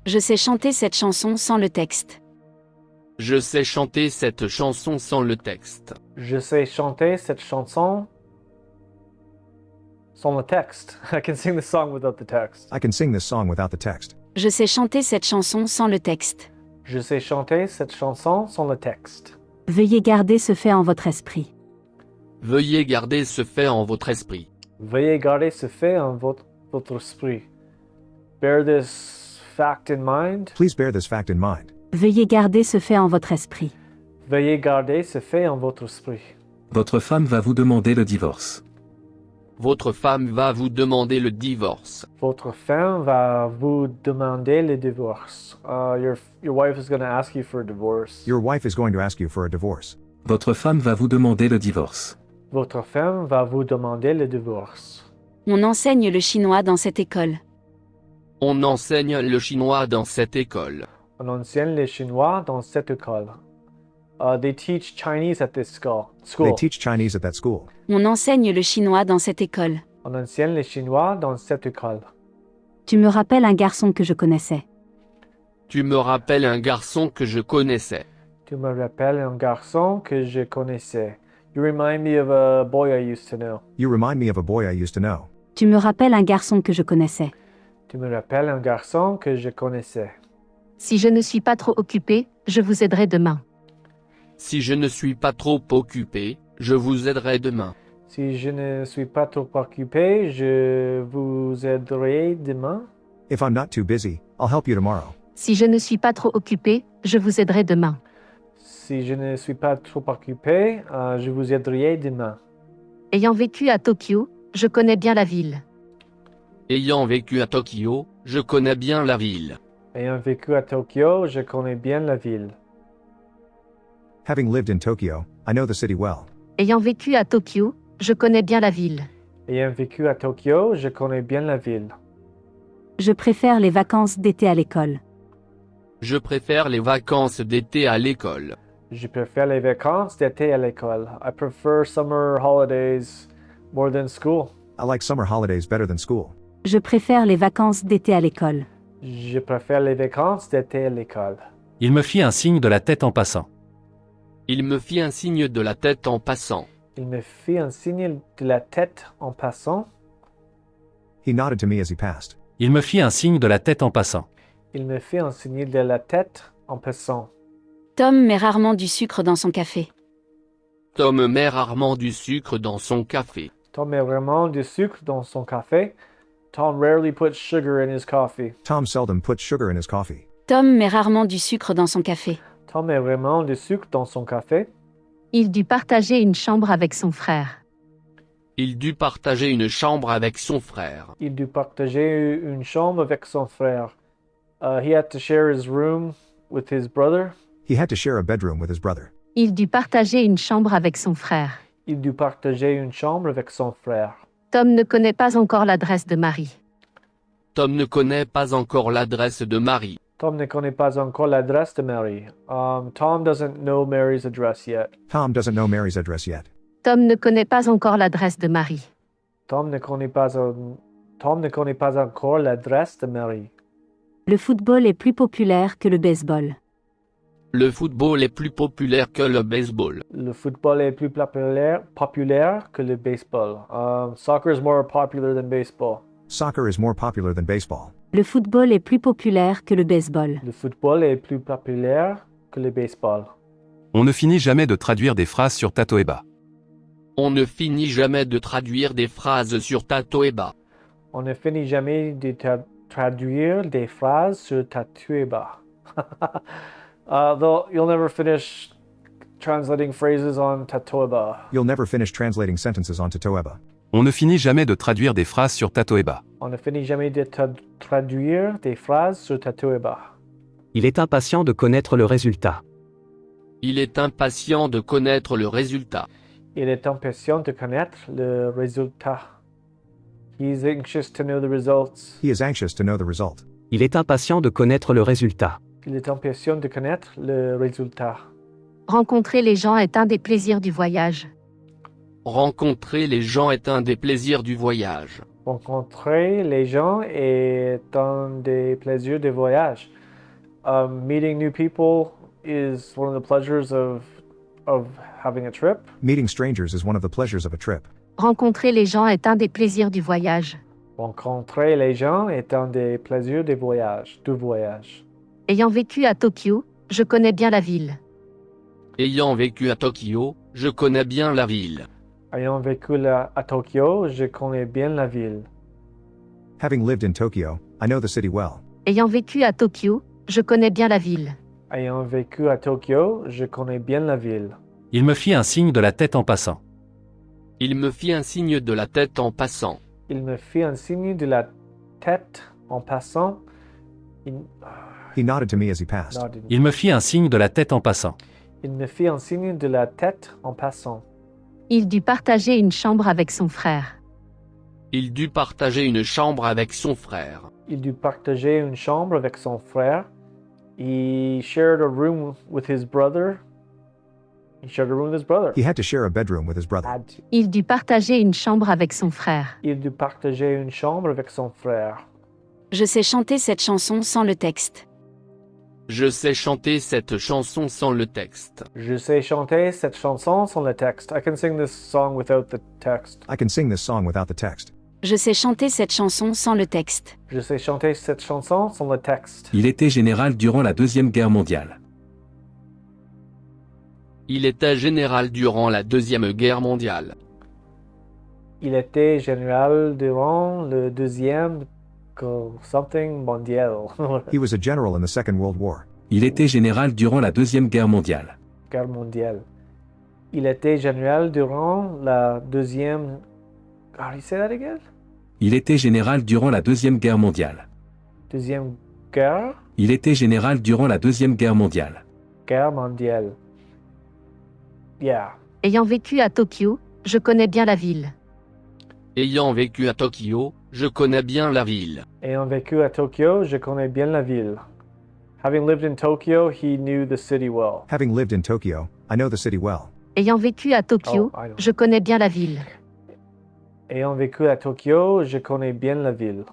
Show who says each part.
Speaker 1: Je sais chanter cette chanson sans le texte.
Speaker 2: Je sais chanter cette chanson sans le texte.
Speaker 3: Je sais chanter cette chanson sans le texte. I can sing the song without the text.
Speaker 4: I can sing this song without the text.
Speaker 1: Je sais chanter cette chanson sans le texte.
Speaker 3: Je sais chanter cette chanson sans le texte.
Speaker 1: Veuillez garder ce fait en votre esprit.
Speaker 2: Veuillez garder ce fait en votre esprit.
Speaker 3: Veuillez garder ce fait en votre esprit. Bear this fact in mind.
Speaker 4: Please bear this fact in mind.
Speaker 1: Veuillez garder ce fait en votre esprit.
Speaker 3: Veuillez garder ce fait en votre esprit.
Speaker 5: Votre femme va vous demander le divorce.
Speaker 2: Votre femme va vous demander le divorce.
Speaker 3: Votre femme va vous demander le divorce. Your wife is going to ask you for a divorce.
Speaker 4: Your wife is going to ask you for a divorce.
Speaker 5: Votre femme va vous demander le divorce.
Speaker 3: Votre femme va vous demander le divorce.
Speaker 1: On enseigne le chinois dans cette école.
Speaker 2: On enseigne le chinois dans cette école.
Speaker 3: On enseigne le chinois dans cette école. They teach Chinese at this school.
Speaker 4: They teach Chinese at that school.
Speaker 1: On enseigne le chinois dans cette école.
Speaker 3: On enseigne le chinois dans cette école.
Speaker 1: Tu me rappelles un garçon que je connaissais.
Speaker 2: Tu me rappelles un garçon que je connaissais.
Speaker 3: Tu me rappelles un garçon que je connaissais. You remind me of a boy I used to know.
Speaker 4: You remind me of a boy I used to know.
Speaker 1: Tu me rappelles un garçon que je connaissais.
Speaker 3: Tu me rappelles un garçon que je connaissais.
Speaker 6: Si je ne suis pas trop occupé, je vous aiderai demain.
Speaker 2: Si je ne suis pas trop occupé, je vous aiderai demain.
Speaker 3: Si je ne suis pas trop occupé, je vous aiderai demain.
Speaker 4: If I'm not too busy, I'll help you tomorrow.
Speaker 6: Si je ne suis pas trop occupé, je vous aiderai demain.
Speaker 3: Si je ne suis pas trop occupé, je vous aiderai demain.
Speaker 6: Ayant vécu à Tokyo, je connais bien la ville.
Speaker 2: Ayant vécu à Tokyo, je connais bien la ville.
Speaker 3: Ayant vécu à Tokyo, je connais bien la ville.
Speaker 4: Having lived in Tokyo, I know the city well.
Speaker 6: Ayant vécu à Tokyo, je connais bien la ville.
Speaker 3: Ayant vécu à Tokyo, je connais bien la ville.
Speaker 1: Je préfère les vacances d'été à l'école.
Speaker 2: Je préfère les vacances d'été à l'école.
Speaker 3: Je préfère les vacances d'été à l'école. I prefer summer holidays more than school.
Speaker 4: I like summer holidays better than school.
Speaker 1: Je préfère les vacances d'été à l'école.
Speaker 3: Je préfère les vacances d'été à l'école.
Speaker 5: Il me fit un signe de la tête en passant.
Speaker 2: Il me fit un signe de la tête en passant.
Speaker 3: Il me fit un signe de la tête en passant.
Speaker 4: He nodded to me as he passed.
Speaker 5: Il me fit un signe de la tête en passant.
Speaker 3: Il me fit un signe de la tête en passant.
Speaker 1: Tom met rarement du sucre dans son café.
Speaker 2: Tom met rarement du sucre dans son café.
Speaker 3: Tom met vraiment du sucre dans son café. Tom rarely puts sugar in his coffee.
Speaker 4: Tom seldom puts sugar in his coffee.
Speaker 1: Tom met rarement du sucre dans son café.
Speaker 3: Tom met vraiment du sucre dans son café.
Speaker 6: Il dut partager une chambre avec son frère.
Speaker 2: Il dut partager une chambre avec son frère.
Speaker 3: Il dut partager une chambre avec son frère. He had to share his room with his brother.
Speaker 4: He had to share a bedroom with his brother.
Speaker 6: Il dut partager une chambre avec son frère.
Speaker 3: Il dut partager une chambre avec son frère.
Speaker 6: Tom ne connaît pas encore l'adresse de Marie.
Speaker 2: Tom ne connaît pas encore l'adresse de Marie.
Speaker 3: Tom ne connaît pas encore l'adresse de Mary. Tom doesn't know Mary's address yet.
Speaker 4: Tom doesn't know Mary's address yet.
Speaker 6: Tom ne connaît pas encore l'adresse de Marie.
Speaker 3: Tom ne connaît pas encore l'adresse de Mary.
Speaker 1: Le football est plus populaire que le baseball.
Speaker 2: Le football est plus populaire que le baseball.
Speaker 3: Le football est plus populaire que le baseball. Soccer is more popular than baseball.
Speaker 4: Soccer is more popular than baseball.
Speaker 1: Le football est plus populaire que le baseball.
Speaker 3: Le football est plus populaire que le baseball.
Speaker 5: On ne finit jamais de traduire des phrases sur Tatoeba.
Speaker 2: On ne finit jamais de traduire des phrases sur Tatoeba.
Speaker 3: On ne finit jamais de traduire des phrases sur Tatoeba. Though you'll never finish translating phrases on Tatoeba.
Speaker 4: You'll never finish translating sentences on Tatoeba.
Speaker 5: On ne finit jamais de traduire des phrases sur Tatoeba.
Speaker 3: On ne finit jamais de traduire des phrases sur Tatoeba.
Speaker 7: Il est impatient de connaître le résultat.
Speaker 2: Il est impatient de connaître le résultat.
Speaker 3: Il est impatient de connaître le résultat. He's anxious to know the results.
Speaker 4: He is anxious to know the result.
Speaker 7: Il est impatient de connaître le résultat.
Speaker 3: Il est impatient de connaître le résultat.
Speaker 6: Rencontrer les gens est un des plaisirs du voyage.
Speaker 2: Rencontrer les gens est un des plaisirs du voyage.
Speaker 3: Rencontrer les gens est un des plaisirs des voyages. Meeting new people is one of the pleasures of having a trip.
Speaker 4: Meeting strangers is one of the pleasures of a trip.
Speaker 6: Rencontrer les gens est un des plaisirs du voyage.
Speaker 3: Rencontrer les gens est un des plaisirs des voyages, du voyage.
Speaker 6: Ayant vécu à Tokyo, je connais bien la ville.
Speaker 2: Ayant vécu à Tokyo, je connais bien la ville.
Speaker 3: Ayant vécu à Tokyo, je connais bien la ville.
Speaker 4: Having lived in Tokyo, I know the city well.
Speaker 6: Ayant vécu à Tokyo, je connais bien la ville.
Speaker 3: Ayant vécu à Tokyo, je connais bien la ville.
Speaker 5: Il me fit un signe de la tête en passant.
Speaker 2: Il me fit un signe de la tête en passant.
Speaker 3: Il me fit un signe de la tête en passant.
Speaker 4: He nodded to me as he passed.
Speaker 5: Il me fit un signe de la tête en passant.
Speaker 3: Il me fit un signe de la tête en passant.
Speaker 6: Il dut partager une chambre avec son frère.
Speaker 2: Il dut partager une chambre avec son frère.
Speaker 3: Il dut partager une chambre avec son frère. He shared a room with his brother. He shared a room with his brother.
Speaker 4: He had to share a bedroom with his brother.
Speaker 3: Had to.
Speaker 6: Il dut partager une chambre avec son frère.
Speaker 3: Il dut partager une chambre avec son frère.
Speaker 1: Je sais chanter cette chanson sans le texte.
Speaker 2: Je sais chanter cette chanson sans le texte.
Speaker 3: Je sais chanter cette chanson sans le texte. I can sing this song without the text.
Speaker 4: I can sing this song without the text.
Speaker 1: Je sais chanter cette chanson sans le texte.
Speaker 3: Je sais chanter cette chanson sans le texte.
Speaker 5: Il était général durant la Deuxième Guerre mondiale.
Speaker 2: Il était général durant la Deuxième Guerre mondiale.
Speaker 3: Il était général durant le deuxième something mondial.
Speaker 4: He was a general in the Second World War.
Speaker 5: Il était général durant la Deuxième Guerre mondiale.
Speaker 3: Guerre mondiale. Il était général durant la deuxième. How do you say that again?
Speaker 5: Il était général durant la Deuxième Guerre mondiale.
Speaker 3: Deuxième guerre.
Speaker 5: Il était général durant la Deuxième Guerre mondiale.
Speaker 3: Guerre mondiale. Yeah.
Speaker 6: Ayant vécu à Tokyo, je connais bien la ville.
Speaker 2: Ayant vécu à Tokyo, je connais bien la ville.
Speaker 3: Ayant vécu à Tokyo, je connais bien la ville. Having lived in Tokyo, he knew the city well.
Speaker 4: Having lived in Tokyo, I know the city well.
Speaker 6: Ayant vécu à Tokyo,
Speaker 3: Oh, I know.
Speaker 6: je connais bien la ville.
Speaker 3: Ayant vécu à Tokyo, je connais bien la ville.